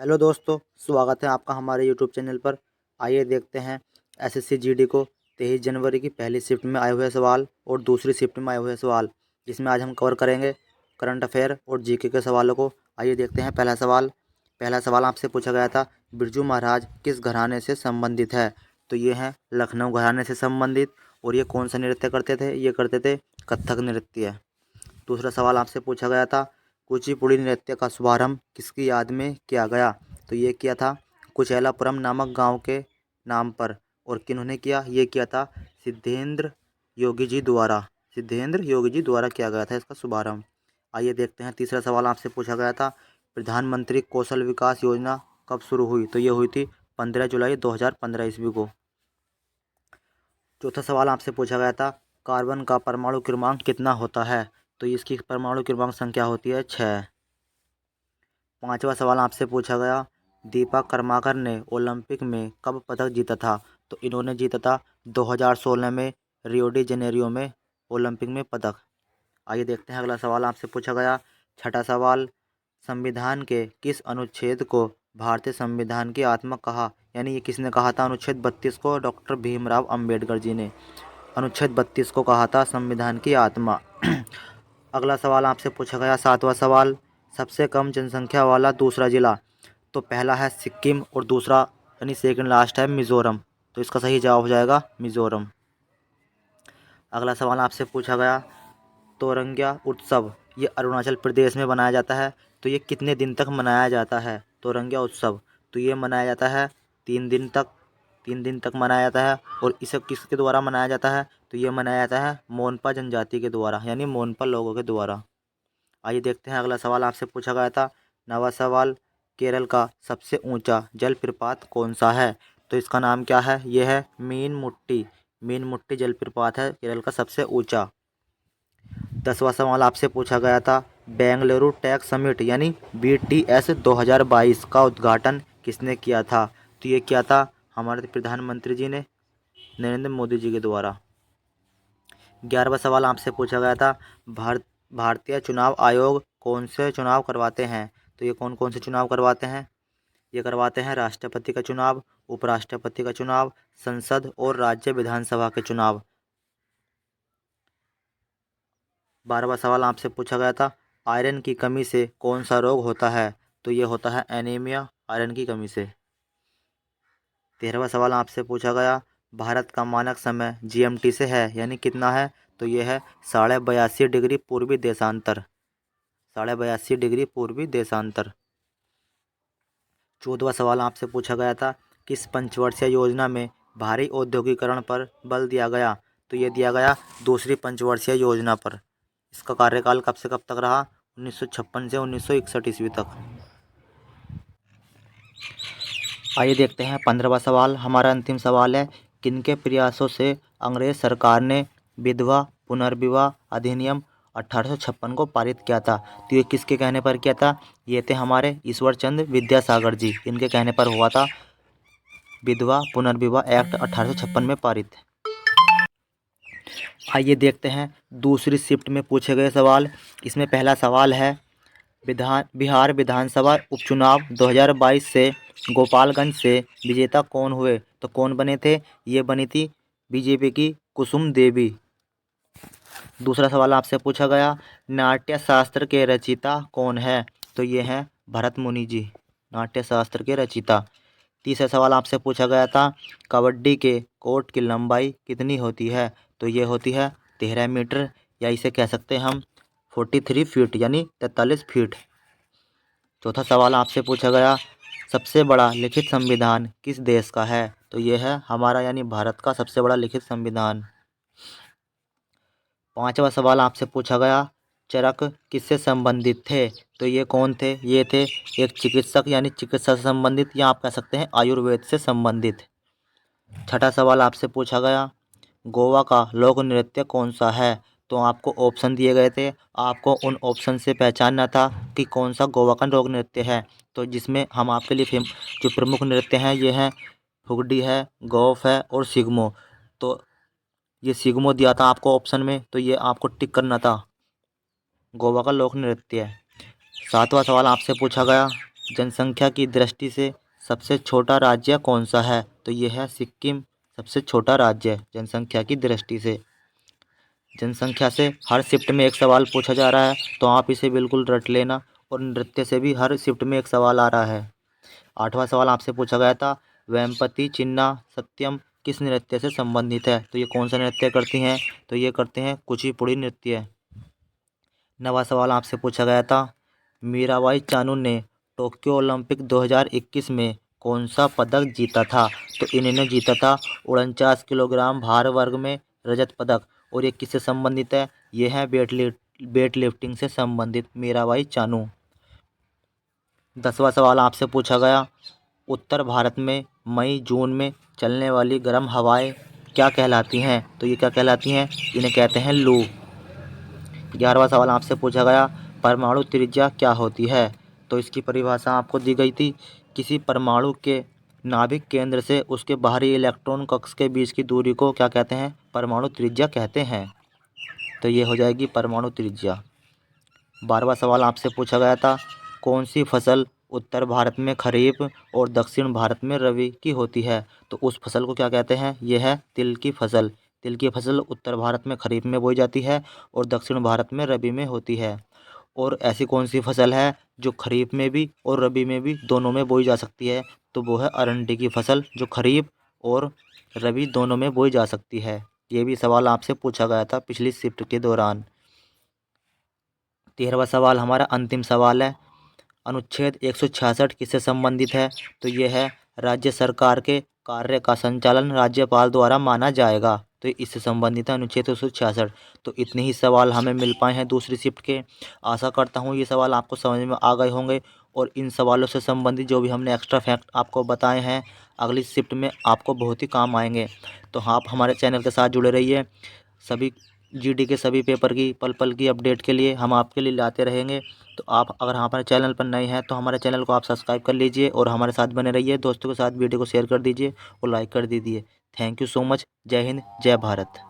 Hello दोस्तों, स्वागत है आपका हमारे यूट्यूब चैनल पर। आइए देखते हैं एसएससी जीडी को 23 जनवरी की पहली शिफ्ट में आए हुए सवाल और दूसरी शिफ्ट में आए हुए सवाल, जिसमें आज हम कवर करेंगे करंट अफेयर और जीके के सवालों को। आइए देखते हैं पहला सवाल आपसे पूछा गया था, बिरजू महाराज किस घराने से संबंधित है? तो ये हैं लखनऊ घराने से संबंधित। और ये कौन सा नृत्य करते थे? ये करते थे कथक नृत्य। दूसरा सवाल आपसे पूछा गया था, कुचिपुड़ी नृत्य का शुभारंभ किसकी याद में किया गया? तो ये किया था कुचेलापुरम नामक गांव के नाम पर। और किन्होंने किया? ये किया था सिद्धेंद्र योगी जी द्वारा। सिद्धेंद्र योगी जी द्वारा किया गया था इसका शुभारंभ। आइए देखते हैं तीसरा सवाल आपसे पूछा गया था, प्रधानमंत्री कौशल विकास योजना कब शुरू हुई? तो ये हुई थी 15 जुलाई 2015 ईस्वी को। चौथा सवाल आपसे पूछा गया था, कार्बन का परमाणु क्रमांक कितना होता है? तो इसकी परमाणु क्रमांक संख्या होती है 6। पांचवा सवाल आपसे पूछा गया, दीपा कर्माकर ने ओलंपिक में कब पदक जीता था? तो इन्होंने जीता था 2016 में रियो डी जेनेरियो में ओलंपिक में पदक। आइए देखते हैं अगला सवाल आपसे पूछा गया। छठा सवाल, संविधान के किस अनुच्छेद को भारतीय संविधान की आत्मा कहा? यानी ये किसने कहा था? अनुच्छेद 32 को डॉक्टर भीमराव अंबेडकर जी ने अनुच्छेद 32 को कहा था संविधान की आत्मा। अगला सवाल आपसे पूछा गया, सातवां सवाल, सबसे कम जनसंख्या वाला दूसरा जिला? तो पहला है सिक्किम और दूसरा यानी सेकंड लास्ट है मिज़ोरम। तो इसका सही जवाब हो जाएगा मिज़ोरम। अगला सवाल आपसे पूछा गया, तोरंग्या उत्सव ये अरुणाचल प्रदेश में मनाया जाता है। तो ये कितने दिन तक मनाया जाता है तोरंग्या उत्सव? तो ये मनाया जाता है 3 दिन तक। 3 दिन तक मनाया जाता है। और इसे किसके द्वारा मनाया जाता है? तो ये मनाया जाता है मोनपा जनजाति के द्वारा, यानी मोनपा लोगों के द्वारा। आइए देखते हैं अगला सवाल आपसे पूछा गया था। नवा सवाल, केरल का सबसे ऊंचा जलप्रपात कौन सा है? तो इसका नाम क्या है? यह है मीन मुट्टी जलप्रपात है केरल का सबसे ऊंचा। 10वां सवाल आपसे पूछा गया था, बेंगलुरु टेक समिट यानी BTS 2022 का उद्घाटन किसने किया था? तो ये किया था हमारे प्रधानमंत्री जी ने, नरेंद्र मोदी जी के द्वारा। 11वां सवाल आपसे पूछा गया था, भारतीय चुनाव आयोग कौन से चुनाव करवाते हैं? तो ये कौन कौन से चुनाव करवाते हैं? ये करवाते हैं राष्ट्रपति का चुनाव, उपराष्ट्रपति का चुनाव, संसद और राज्य विधानसभा के चुनाव। 12वां सवाल आपसे पूछा गया था, आयरन की कमी से कौन सा रोग होता है? तो ये होता है एनीमिया, आयरन की कमी से। 13वां सवाल आपसे पूछा गया, भारत का मानक समय GMT से है यानी कितना है? तो ये है 82.5 डिग्री पूर्वी देशांतर। 82.5 डिग्री पूर्वी देशांतर। 14वां सवाल आपसे पूछा गया था, किस पंचवर्षीय योजना में भारी औद्योगिकरण पर बल दिया गया? तो ये दिया गया दूसरी पंचवर्षीय योजना पर। इसका कार्यकाल कब से कब तक रहा? 1956 से 1961 ईस्वी तक। आइए देखते हैं 15वां सवाल, हमारा अंतिम सवाल है, किनके प्रयासों से अंग्रेज सरकार ने विधवा पुनर्विवाह अधिनियम 1856 को पारित किया था? तो ये किसके कहने पर किया था? ये थे हमारे ईश्वर चंद्र विद्यासागर जी, इनके कहने पर हुआ था विधवा पुनर्विवाह एक्ट 1856 में पारित। आइए देखते हैं दूसरी शिफ्ट में पूछे गए सवाल। इसमें पहला सवाल है, बिहार विधानसभा उपचुनाव 2022 से गोपालगंज से विजेता कौन हुए? तो कौन बने थे? ये बनी थी बीजेपी की कुसुम देवी। दूसरा सवाल आपसे पूछा गया, नाट्य शास्त्र के रचयिता कौन है? तो ये हैं भरत मुनि जी, नाट्य शास्त्र के रचयिता। तीसरा सवाल आपसे पूछा गया था, कबड्डी के कोर्ट की लंबाई कितनी होती है? तो ये होती है 13 मीटर, या इसे कह सकते हैं हम 43 फीट यानी 43 फीट। चौथा सवाल आपसे पूछा गया, सबसे बड़ा लिखित संविधान किस देश का है? तो ये है हमारा यानी भारत का सबसे बड़ा लिखित संविधान। पांचवा सवाल आपसे पूछा गया, चरक किससे संबंधित थे? तो ये कौन थे? ये थे एक चिकित्सक यानी चिकित्सा से संबंधित, या आप कह सकते हैं आयुर्वेद से संबंधित। छठा सवाल आपसे पूछा गया, गोवा का लोक नृत्य कौन सा है? तो आपको ऑप्शन दिए गए थे, आपको उन ऑप्शन से पहचानना था कि कौन सा गोवा का लोक नृत्य है। तो जिसमें हम आपके लिए जो प्रमुख नृत्य हैं ये हैं फुगडी है, गौफ है और सिग्मो। तो ये सिग्मो दिया था आपको ऑप्शन में, तो ये आपको टिक करना था, गोवा का लोक नृत्य है। सातवां सवाल आपसे पूछा गया, जनसंख्या की दृष्टि से सबसे छोटा राज्य कौन सा है? तो ये है सिक्किम सबसे छोटा राज्य है जनसंख्या की दृष्टि से। जनसंख्या से हर शिफ्ट में एक सवाल पूछा जा रहा है, तो आप इसे बिल्कुल रट लेना। और नृत्य से भी हर शिफ्ट में एक सवाल आ रहा है। 8वां सवाल आपसे पूछा गया था, वेम्पति चिन्ना सत्यम किस नृत्य से संबंधित है? तो ये कौन सा नृत्य करती हैं? तो ये करते हैं कुचिपुड़ी नृत्य। 9वां सवाल आपसे पूछा गया था, मीराबाई चानू ने टोक्यो ओलंपिक 2021 में कौन सा पदक जीता था? तो इन्होंने जीता था 49 किलोग्राम भार वर्ग में रजत पदक। और ये किससे संबंधित है? ये है वेट लिफ्टिंग से संबंधित मीराबाई चानू। 10वां सवाल आपसे पूछा गया, उत्तर भारत में मई जून में चलने वाली गर्म हवाएं क्या कहलाती हैं? तो ये क्या कहलाती हैं? इन्हें कहते हैं लू। 11वां सवाल आपसे पूछा गया, परमाणु त्रिज्या क्या होती है? तो इसकी परिभाषा आपको दी गई थी, किसी परमाणु के नाभिक केंद्र से उसके बाहरी इलेक्ट्रॉन कक्ष के बीच की दूरी को क्या कहते हैं? परमाणु त्रिज्या कहते हैं। तो ये हो जाएगी परमाणु त्रिज्या। 12वां सवाल आपसे पूछा गया था, कौन सी फसल उत्तर भारत में खरीफ और दक्षिण भारत में रबी की होती है? तो उस फसल को क्या कहते हैं? यह है तिल की फसल। तिल की फसल उत्तर भारत में खरीफ में बोई जाती है और दक्षिण भारत में रबी में होती है। और ऐसी कौन सी फसल है जो खरीफ में भी और रबी में भी दोनों में बोई जा सकती है? तो वो है अरंडी की फसल, जो खरीफ और रबी दोनों में बोई जा सकती है। ये भी सवाल आपसे पूछा गया था पिछली शिफ्ट के दौरान। 13वां सवाल हमारा अंतिम सवाल है, अनुच्छेद 166 किससे संबंधित है? तो ये है राज्य सरकार के कार्य का संचालन राज्यपाल द्वारा माना जाएगा। तो इससे संबंधित है अनुच्छेद 166। तो इतने ही सवाल हमें मिल पाए हैं दूसरी शिफ्ट के। आशा करता हूँ ये सवाल आपको समझ में आ गए होंगे और इन सवालों से संबंधित जो भी हमने एक्स्ट्रा फैक्ट आपको बताए हैं अगली शिफ्ट में आपको बहुत ही काम आएंगे। तो आप हमारे चैनल के साथ जुड़े रहिए। सभी जीडी के सभी पेपर की पल पल की अपडेट के लिए हम आपके लिए लाते रहेंगे। तो आप अगर हमारे चैनल पर नए हैं तो हमारे चैनल को आप सब्सक्राइब कर लीजिए और हमारे साथ बने रहिए। दोस्तों के साथ वीडियो को शेयर कर दीजिए और लाइक कर दीजिए। Thank you so much. जय हिंद, जय भारत।